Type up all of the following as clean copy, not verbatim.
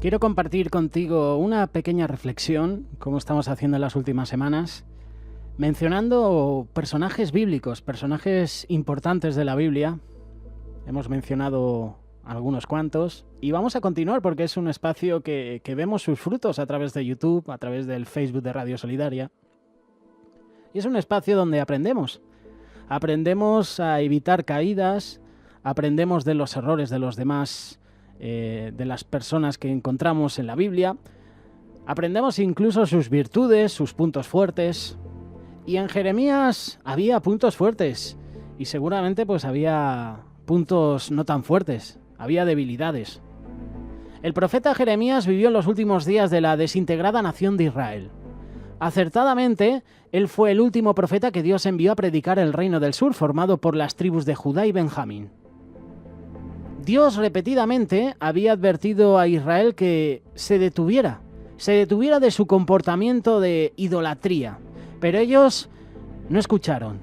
Quiero compartir contigo una pequeña reflexión, como estamos haciendo en las últimas semanas, mencionando personajes bíblicos, personajes importantes de la Biblia. Hemos mencionado algunos cuantos y vamos a continuar porque es un espacio que vemos sus frutos a través de YouTube, a través del Facebook de Radio Solidaria. Y es un espacio donde aprendemos. Aprendemos a evitar caídas, aprendemos de los errores de los demás, de las personas que encontramos en la Biblia. Aprendemos incluso sus virtudes, sus puntos fuertes. Y en Jeremías había puntos fuertes y seguramente pues había puntos no tan fuertes, había debilidades. El profeta Jeremías vivió en los últimos días de la desintegrada nación de Israel. Acertadamente, él fue el último profeta que Dios envió a predicar el reino del sur, formado por las tribus de Judá y Benjamín. Dios repetidamente había advertido a Israel que se detuviera de su comportamiento de idolatría, pero ellos no escucharon.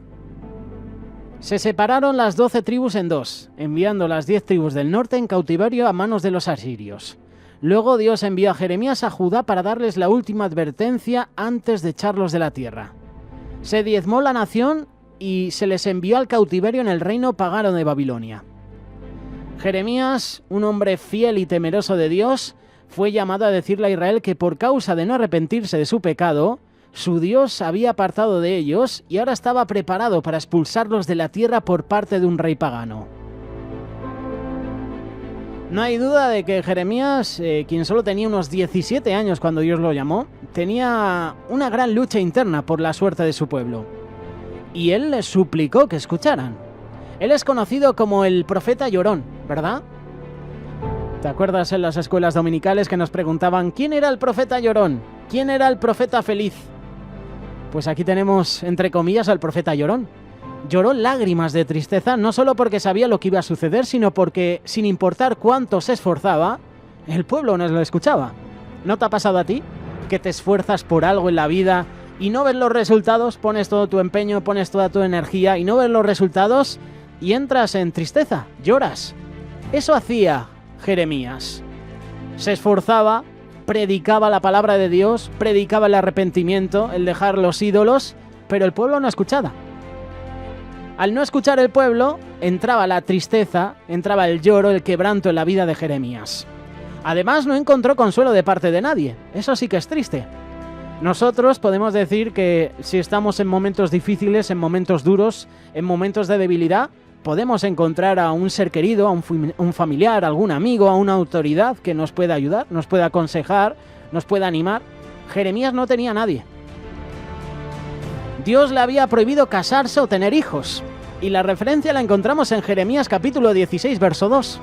Se separaron las 12 tribus en dos, enviando las 10 tribus del norte en cautiverio a manos de los asirios. Luego Dios envió a Jeremías a Judá para darles la última advertencia antes de echarlos de la tierra. Se diezmó la nación y se les envió al cautiverio en el reino pagano de Babilonia. Jeremías, un hombre fiel y temeroso de Dios, fue llamado a decirle a Israel que por causa de no arrepentirse de su pecado, su Dios había apartado de ellos y ahora estaba preparado para expulsarlos de la tierra por parte de un rey pagano. No hay duda de que Jeremías, quien solo tenía unos 17 años cuando Dios lo llamó, tenía una gran lucha interna por la suerte de su pueblo. Y él les suplicó que escucharan. Él es conocido como el profeta llorón, ¿verdad? ¿Te acuerdas en las escuelas dominicales que nos preguntaban quién era el profeta llorón? ¿Quién era el profeta feliz? Pues aquí tenemos, entre comillas, al profeta llorón. Lloró lágrimas de tristeza, no solo porque sabía lo que iba a suceder, sino porque, sin importar cuánto se esforzaba, el pueblo no lo escuchaba. ¿No te ha pasado a ti? Que te esfuerzas por algo en la vida y no ves los resultados, pones todo tu empeño, pones toda tu energía y no ves los resultados y entras en tristeza, lloras. Eso hacía Jeremías. Se esforzaba, predicaba la palabra de Dios, predicaba el arrepentimiento, el dejar los ídolos, pero el pueblo no escuchaba. Al no escuchar el pueblo, entraba la tristeza, entraba el lloro, el quebranto en la vida de Jeremías. Además, no encontró consuelo de parte de nadie. Eso sí que es triste. Nosotros podemos decir que si estamos en momentos difíciles, en momentos duros, en momentos de debilidad, podemos encontrar a un ser querido, a un familiar, a algún amigo, a una autoridad que nos pueda ayudar, nos pueda aconsejar, nos pueda animar. Jeremías no tenía a nadie. Dios le había prohibido casarse o tener hijos. Y la referencia la encontramos en Jeremías capítulo 16, verso 2.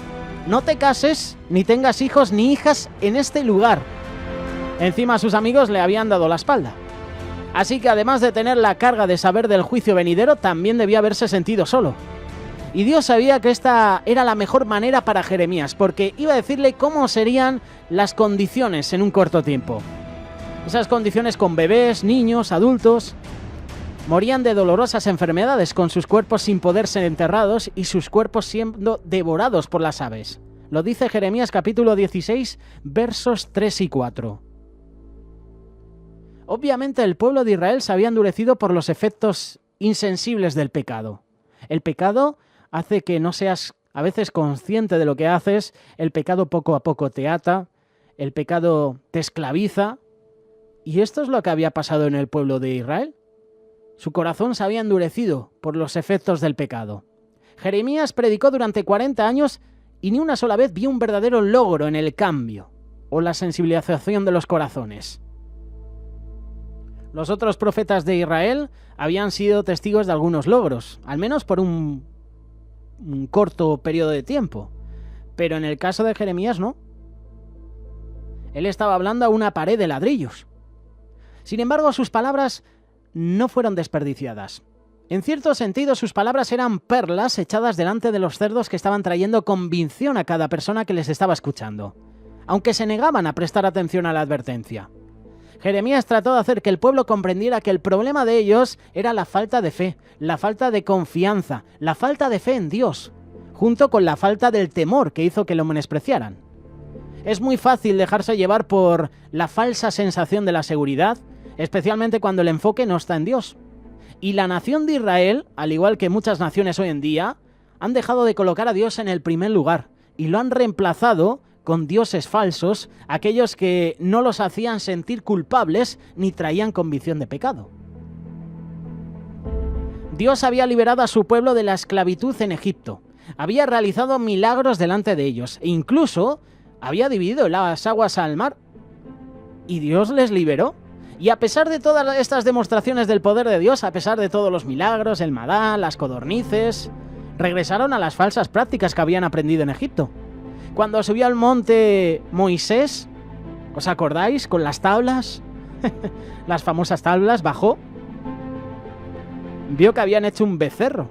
No te cases, ni tengas hijos ni hijas en este lugar. Encima sus amigos le habían dado la espalda. Así que además de tener la carga de saber del juicio venidero, también debía haberse sentido solo. Y Dios sabía que esta era la mejor manera para Jeremías, porque iba a decirle cómo serían las condiciones en un corto tiempo. Esas condiciones con bebés, niños, adultos. Morían de dolorosas enfermedades, con sus cuerpos sin poder ser enterrados y sus cuerpos siendo devorados por las aves. Lo dice Jeremías capítulo 16, versos 3 y 4. Obviamente el pueblo de Israel se había endurecido por los efectos insensibles del pecado. El pecado hace que no seas a veces consciente de lo que haces, el pecado poco a poco te ata, el pecado te esclaviza, y esto es lo que había pasado en el pueblo de Israel. Su corazón se había endurecido por los efectos del pecado. Jeremías predicó durante 40 años y ni una sola vez vio un verdadero logro en el cambio o la sensibilización de los corazones. Los otros profetas de Israel habían sido testigos de algunos logros, al menos por un corto periodo de tiempo, pero en el caso de Jeremías no. Él estaba hablando a una pared de ladrillos. Sin embargo, sus palabras no fueron desperdiciadas. En cierto sentido, sus palabras eran perlas echadas delante de los cerdos que estaban trayendo convicción a cada persona que les estaba escuchando, aunque se negaban a prestar atención a la advertencia. Jeremías trató de hacer que el pueblo comprendiera que el problema de ellos era la falta de fe, la falta de confianza, la falta de fe en Dios, junto con la falta del temor que hizo que lo menospreciaran. Es muy fácil dejarse llevar por la falsa sensación de la seguridad, especialmente cuando el enfoque no está en Dios. Y la nación de Israel, al igual que muchas naciones hoy en día, han dejado de colocar a Dios en el primer lugar y lo han reemplazado con dioses falsos, aquellos que no los hacían sentir culpables ni traían convicción de pecado. Dios había liberado a su pueblo de la esclavitud en Egipto, había realizado milagros delante de ellos e incluso había dividido las aguas al mar. Y Dios les liberó. Y a pesar de todas estas demostraciones del poder de Dios, a pesar de todos los milagros, el maná, las codornices, regresaron a las falsas prácticas que habían aprendido en Egipto. Cuando subió al monte Moisés, ¿os acordáis? Con las tablas, las famosas tablas, bajó, vio que habían hecho un becerro.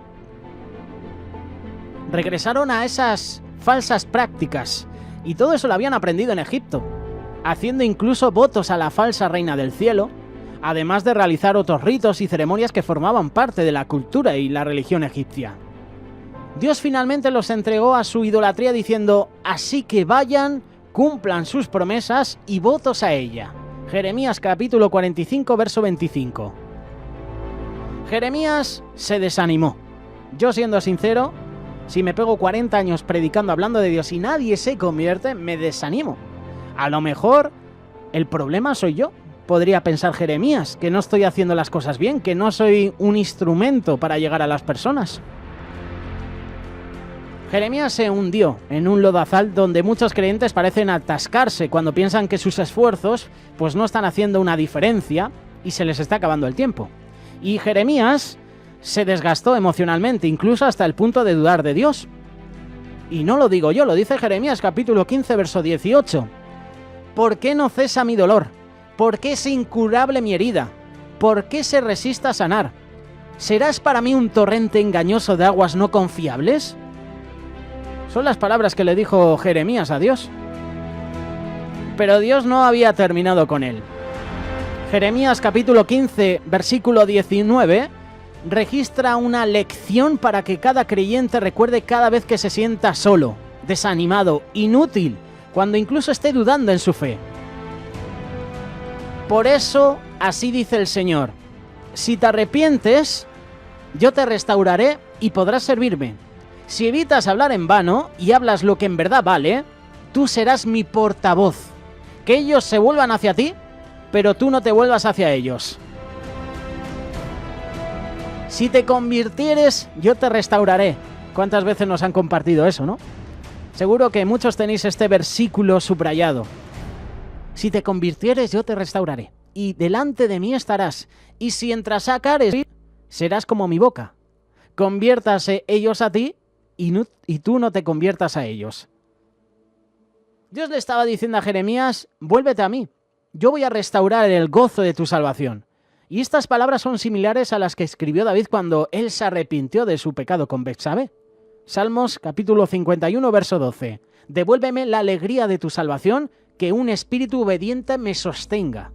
Regresaron a esas falsas prácticas y todo eso lo habían aprendido en Egipto, haciendo incluso votos a la falsa reina del cielo, además de realizar otros ritos y ceremonias que formaban parte de la cultura y la religión egipcia. Dios finalmente los entregó a su idolatría diciendo: así que vayan, cumplan sus promesas y votos a ella. Jeremías capítulo 45, verso 25. Jeremías se desanimó. Yo, siendo sincero, si me pego 40 años predicando, hablando de Dios y nadie se convierte, me desanimo. A lo mejor el problema soy yo, podría pensar Jeremías, que no estoy haciendo las cosas bien, que no soy un instrumento para llegar a las personas. Jeremías se hundió en un lodazal donde muchos creyentes parecen atascarse cuando piensan que sus esfuerzos pues no están haciendo una diferencia y se les está acabando el tiempo. Y Jeremías se desgastó emocionalmente, incluso hasta el punto de dudar de Dios. Y no lo digo yo, lo dice Jeremías capítulo 15, verso 18. ¿Por qué no cesa mi dolor? ¿Por qué es incurable mi herida? ¿Por qué se resiste a sanar? ¿Serás para mí un torrente engañoso de aguas no confiables? Son las palabras que le dijo Jeremías a Dios. Pero Dios no había terminado con él. Jeremías capítulo 15, versículo 19, registra una lección para que cada creyente recuerde cada vez que se sienta solo, desanimado, inútil, cuando incluso esté dudando en su fe. Por eso, así dice el Señor: si te arrepientes, yo te restauraré y podrás servirme. Si evitas hablar en vano y hablas lo que en verdad vale, tú serás mi portavoz. Que ellos se vuelvan hacia ti, pero tú no te vuelvas hacia ellos. Si te convirtieres, yo te restauraré. ¿Cuántas veces nos han compartido eso, no? Seguro que muchos tenéis este versículo subrayado. Si te convirtieres, yo te restauraré, y delante de mí estarás, y si entras a sacares, serás como mi boca. Conviértase ellos a ti, y tú no te conviertas a ellos. Dios le estaba diciendo a Jeremías: vuélvete a mí, yo voy a restaurar el gozo de tu salvación. Y estas palabras son similares a las que escribió David cuando él se arrepintió de su pecado con Betsabé. Salmos capítulo 51, verso 12. Devuélveme la alegría de tu salvación, que un espíritu obediente me sostenga.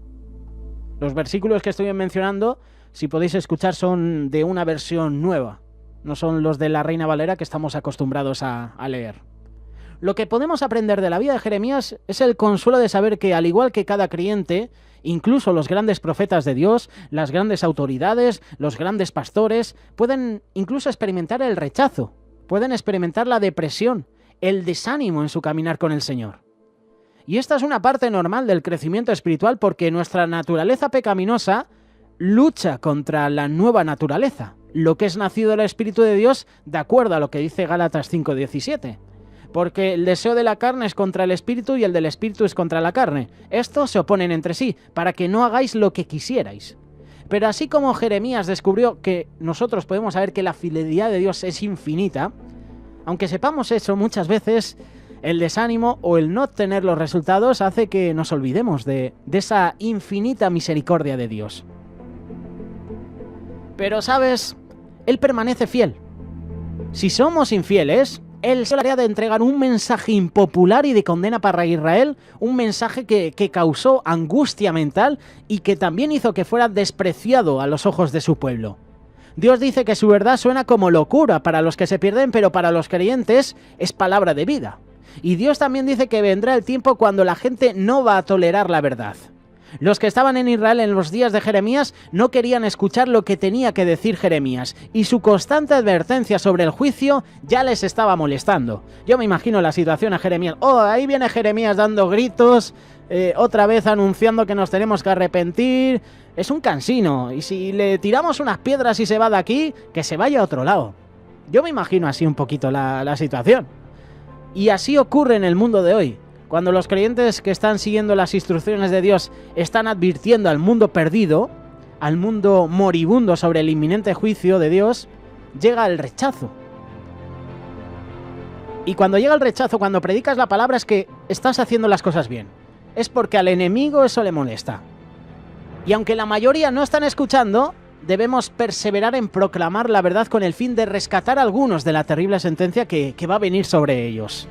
Los versículos que estoy mencionando, si podéis escuchar, son de una versión nueva. No son los de la Reina Valera que estamos acostumbrados a leer. Lo que podemos aprender de la vida de Jeremías es el consuelo de saber que, al igual que cada creyente, incluso los grandes profetas de Dios, las grandes autoridades, los grandes pastores, pueden incluso experimentar el rechazo, pueden experimentar la depresión, el desánimo en su caminar con el Señor. Y esta es una parte normal del crecimiento espiritual, porque nuestra naturaleza pecaminosa lucha contra la nueva naturaleza, lo que es nacido del Espíritu de Dios, de acuerdo a lo que dice Gálatas 5:17. Porque el deseo de la carne es contra el Espíritu y el del Espíritu es contra la carne. Estos se oponen entre sí, para que no hagáis lo que quisierais. Pero así como Jeremías descubrió que nosotros podemos saber que la fidelidad de Dios es infinita, aunque sepamos eso, muchas veces el desánimo o el no obtener los resultados hace que nos olvidemos de esa infinita misericordia de Dios. Pero, ¿sabes? Él permanece fiel. Si somos infieles, Él se haría de entregar un mensaje impopular y de condena para Israel, un mensaje que causó angustia mental y que también hizo que fuera despreciado a los ojos de su pueblo. Dios dice que su verdad suena como locura para los que se pierden, pero para los creyentes es palabra de vida. Y Dios también dice que vendrá el tiempo cuando la gente no va a tolerar la verdad. Los que estaban en Israel en los días de Jeremías no querían escuchar lo que tenía que decir Jeremías, y su constante advertencia sobre el juicio ya les estaba molestando. Yo me imagino la situación a Jeremías. Oh, ahí viene Jeremías dando gritos, otra vez anunciando que nos tenemos que arrepentir. Es un cansino, y si le tiramos unas piedras y se va de aquí, que se vaya a otro lado. Yo me imagino así un poquito la situación. Y así ocurre en el mundo de hoy. Cuando los creyentes que están siguiendo las instrucciones de Dios están advirtiendo al mundo perdido, al mundo moribundo sobre el inminente juicio de Dios, llega el rechazo. Y cuando llega el rechazo, cuando predicas la palabra, es que estás haciendo las cosas bien. Es porque al enemigo eso le molesta. Y aunque la mayoría no están escuchando, debemos perseverar en proclamar la verdad con el fin de rescatar a algunos de la terrible sentencia que va a venir sobre ellos.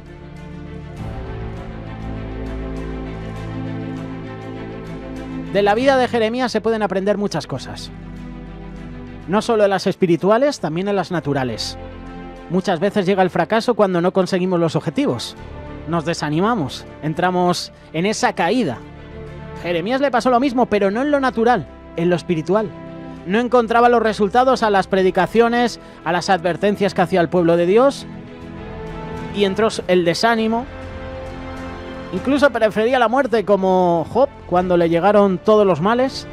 De la vida de Jeremías se pueden aprender muchas cosas. No solo en las espirituales, también en las naturales. Muchas veces llega el fracaso cuando no conseguimos los objetivos. Nos desanimamos, entramos en esa caída. Jeremías le pasó lo mismo, pero no en lo natural, en lo espiritual. No encontraba los resultados a las predicaciones, a las advertencias que hacía el pueblo de Dios, y entró el desánimo. Incluso prefería la muerte, como Job, cuando le llegaron todos los males.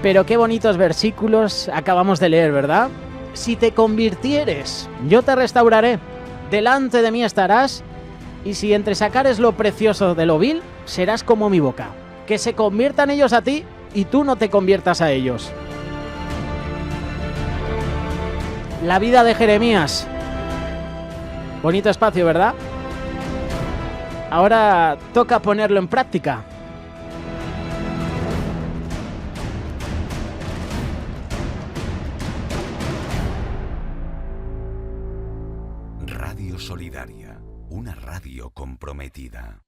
Pero qué bonitos versículos acabamos de leer, ¿verdad? Si te convirtieres, yo te restauraré, delante de mí estarás, y si entresacares lo precioso de lo vil, serás como mi boca. Que se conviertan ellos a ti y tú no te conviertas a ellos. La vida de Jeremías. Bonito espacio, ¿verdad? Ahora toca ponerlo en práctica. Radio Solidaria, una radio comprometida.